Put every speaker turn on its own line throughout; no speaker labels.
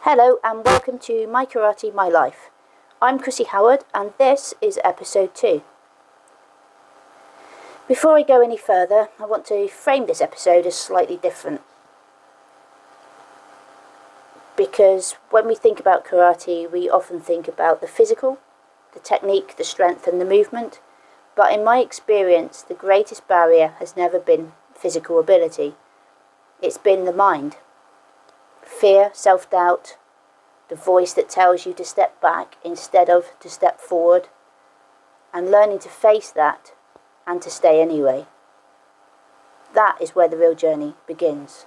Hello and welcome to My Karate, My Life. I'm Chrissy Howard and this is episode 2. Before I go any further, I want to frame this episode as slightly different. Because when we think about karate, we often think about the physical, the technique, the strength and the movement. But in my experience, the greatest barrier has never been physical ability. It's been the mind. Fear, self-doubt, the voice that tells you to step back instead of to step forward, and learning to face that and to stay anyway. That is where the real journey begins.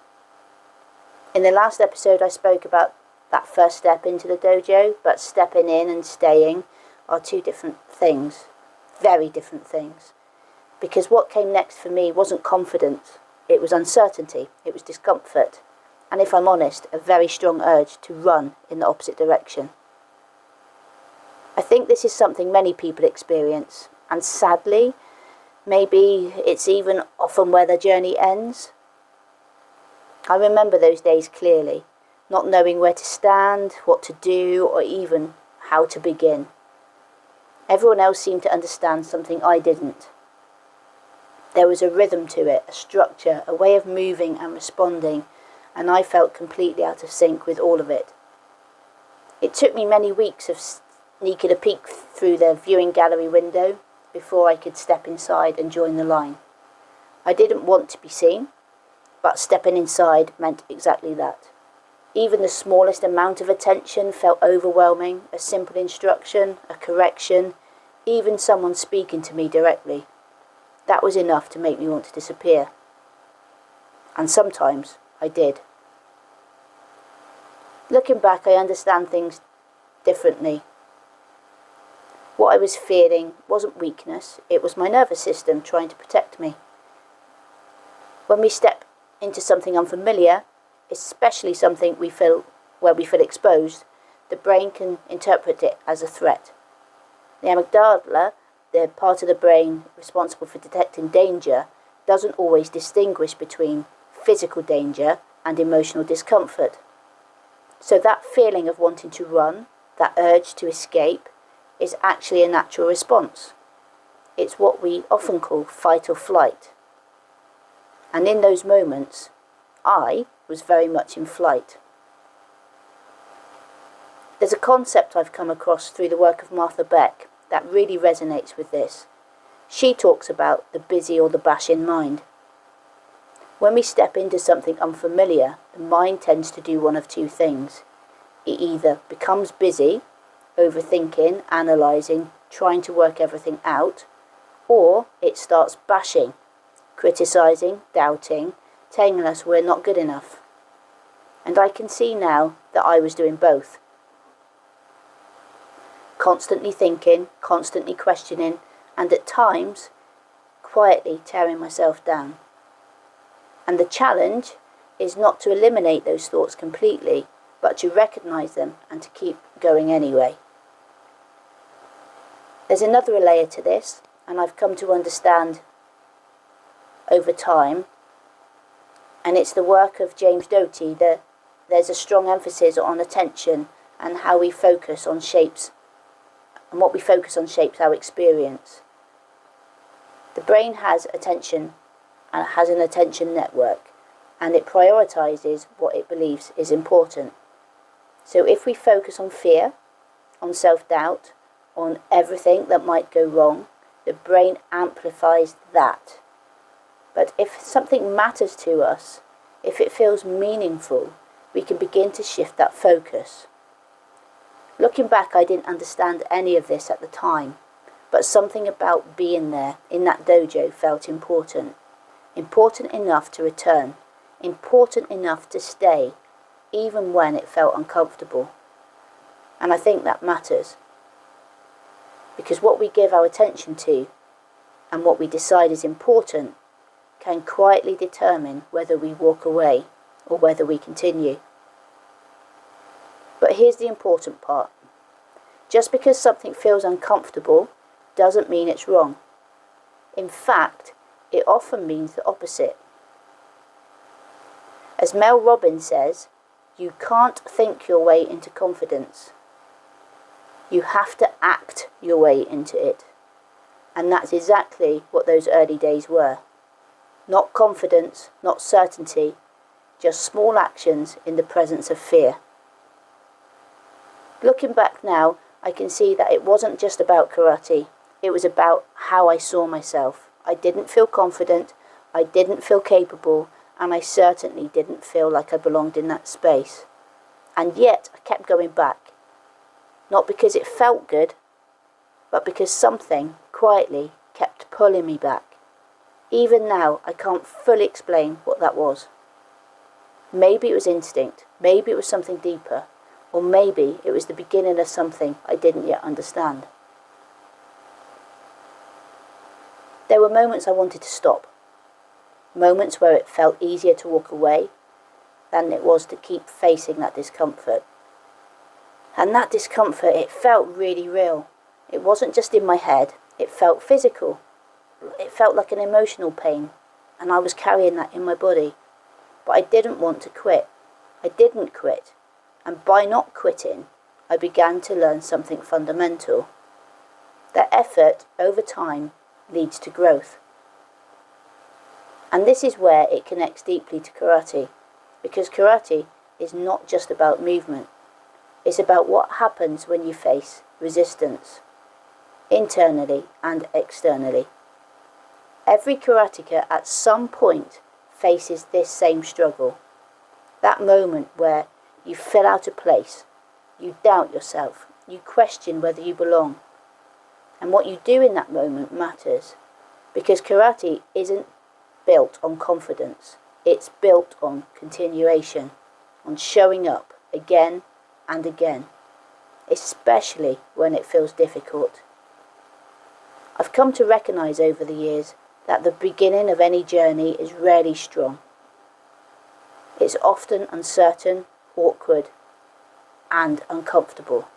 In the last episode I spoke about that first step into the dojo, but stepping in and staying are two different things, very different things. Because what came next for me wasn't confidence, it was uncertainty, it was discomfort. And if I'm honest, a very strong urge to run in the opposite direction. I think this is something many people experience, and sadly, maybe it's even often where the journey ends. I remember those days clearly, not knowing where to stand, what to do, or even how to begin. Everyone else seemed to understand something I didn't. There was a rhythm to it, a structure, a way of moving and responding, and I felt completely out of sync with all of it. It took me many weeks of sneaking a peek through the viewing gallery window before I could step inside and join the line. I didn't want to be seen, but stepping inside meant exactly that. Even the smallest amount of attention felt overwhelming, a simple instruction, a correction, even someone speaking to me directly. That was enough to make me want to disappear. And sometimes I did. Looking back, I understand things differently. What I was feeling wasn't weakness, it was my nervous system trying to protect me. When we step into something unfamiliar, especially something where we feel exposed, the brain can interpret it as a threat. The amygdala, the part of the brain responsible for detecting danger, doesn't always distinguish between physical danger and emotional discomfort. So that feeling of wanting to run, that urge to escape, is actually a natural response. It's what we often call fight or flight. And in those moments, I was very much in flight. There's a concept I've come across through the work of Martha Beck that really resonates with this. She talks about the busy or the bashing mind. When we step into something unfamiliar, the mind tends to do one of two things. It either becomes busy, overthinking, analysing, trying to work everything out, or it starts bashing, criticising, doubting, telling us we're not good enough. And I can see now that I was doing both. Constantly thinking, constantly questioning, and at times, quietly tearing myself down. And the challenge is not to eliminate those thoughts completely, but to recognise them and to keep going anyway. There's another layer to this, and I've come to understand over time, and it's the work of James Doty. There's a strong emphasis on attention and how we focus on shapes, and what we focus on shapes our experience. The brain has attention and has an attention network, and it prioritises what it believes is important. So if we focus on fear, on self-doubt, on everything that might go wrong, the brain amplifies that. But if something matters to us, if it feels meaningful, we can begin to shift that focus. Looking back, I didn't understand any of this at the time, but something about being there in that dojo felt important. Important enough to return, important enough to stay, even when it felt uncomfortable. And I think that matters. Because what we give our attention to, and what we decide is important, can quietly determine whether we walk away or whether we continue. But here's the important part. Just because something feels uncomfortable doesn't mean it's wrong. In fact, it often means the opposite. As Mel Robbins says, You can't think your way into confidence. You have to act your way into it. And that's exactly what those early days were. Not confidence, not certainty, just small actions in the presence of fear. Looking back now, I can see that it wasn't just about karate. It was about how I saw myself. I didn't feel confident, I didn't feel capable, and I certainly didn't feel like I belonged in that space. And yet I kept going back. Not because it felt good, but because something, quietly, kept pulling me back. Even now, I can't fully explain what that was. Maybe it was instinct, maybe it was something deeper, or maybe it was the beginning of something I didn't yet understand. There were moments I wanted to stop. Moments where it felt easier to walk away than it was to keep facing that discomfort. And that discomfort, it felt really real. It wasn't just in my head, it felt physical. It felt like an emotional pain, and I was carrying that in my body. But I didn't want to quit. I didn't quit. And by not quitting, I began to learn something fundamental. That effort, over time, leads to growth. And this is where it connects deeply to karate, because karate is not just about movement. It's about what happens when you face resistance, internally and externally. Every karateka at some point faces this same struggle. That moment where you feel out of place, you doubt yourself, you question whether you belong. And what you do in that moment matters, because karate isn't built on confidence. It's built on continuation, on showing up again and again, especially when it feels difficult. I've come to recognise over the years that the beginning of any journey is rarely strong. It's often uncertain, awkward, and uncomfortable.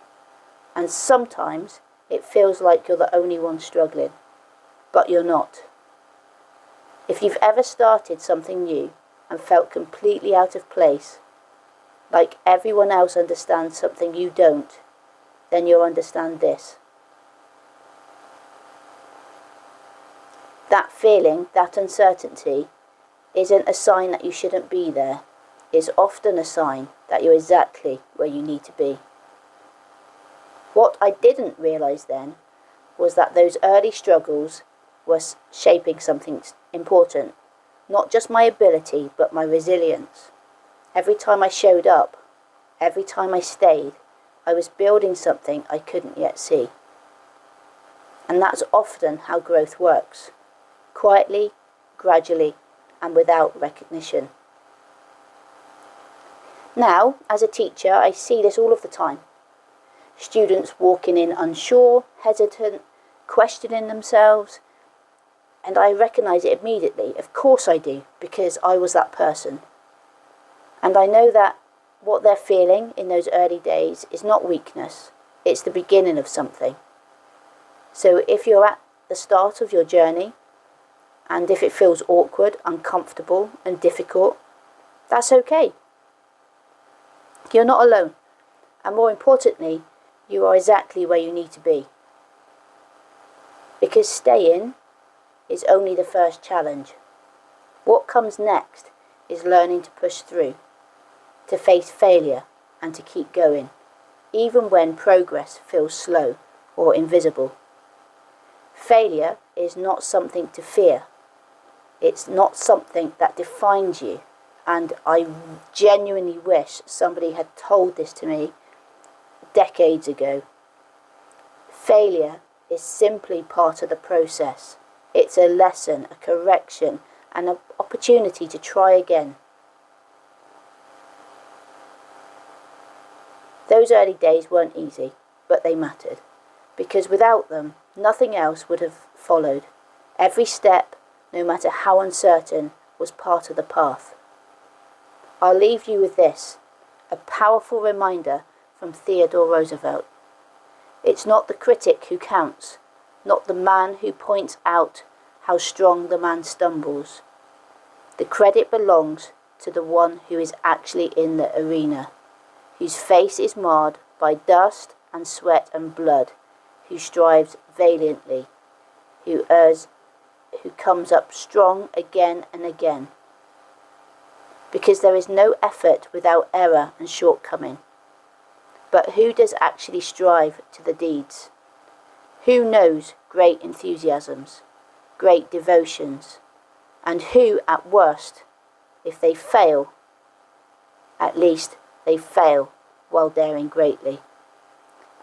And sometimes it feels like you're the only one struggling, but you're not. If you've ever started something new and felt completely out of place, like everyone else understands something you don't, then you'll understand this. That feeling, that uncertainty, isn't a sign that you shouldn't be there. It's often a sign that you're exactly where you need to be. What I didn't realise then was that those early struggles were shaping something important. Not just my ability, but my resilience. Every time I showed up, every time I stayed, I was building something I couldn't yet see. And that's often how growth works. Quietly, gradually, and without recognition. Now, as a teacher, I see this all of the time. Students walking in unsure, hesitant, questioning themselves, and I recognise it immediately. Of course I do, because I was that person. And I know that what they're feeling in those early days is not weakness, it's the beginning of something. So if you're at the start of your journey, and if it feels awkward, uncomfortable, and difficult, that's okay. You're not alone. And more importantly, you are exactly where you need to be. Because staying is only the first challenge. What comes next is learning to push through, to face failure, and to keep going, even when progress feels slow or invisible. Failure is not something to fear. It's not something that defines you, and I genuinely wish somebody had told this to me decades ago. Failure is simply part of the process. It's a lesson, a correction, and an opportunity to try again. Those early days weren't easy, but they mattered, because without them, nothing else would have followed. Every step, no matter how uncertain, was part of the path. I'll leave you with this, a powerful reminder from Theodore Roosevelt. It's not the critic who counts, not the man who points out how strong the man stumbles. The credit belongs to the one who is actually in the arena, whose face is marred by dust and sweat and blood, who strives valiantly, who comes up strong again and again. Because there is no effort without error and shortcoming. But who does actually strive to the deeds? Who knows great enthusiasms, great devotions, and who, at worst, if they fail, at least they fail while daring greatly?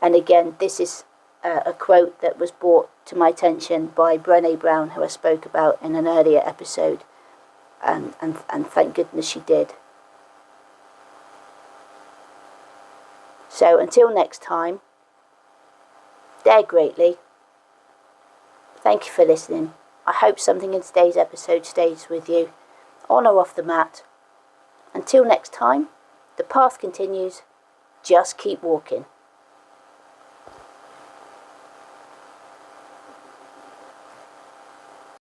And again, this is a quote that was brought to my attention by Brené Brown, who I spoke about in an earlier episode, and thank goodness she did. So until next time, dare greatly. Thank you for listening. I hope something in today's episode stays with you, on or off the mat. Until next time, the path continues. Just keep walking.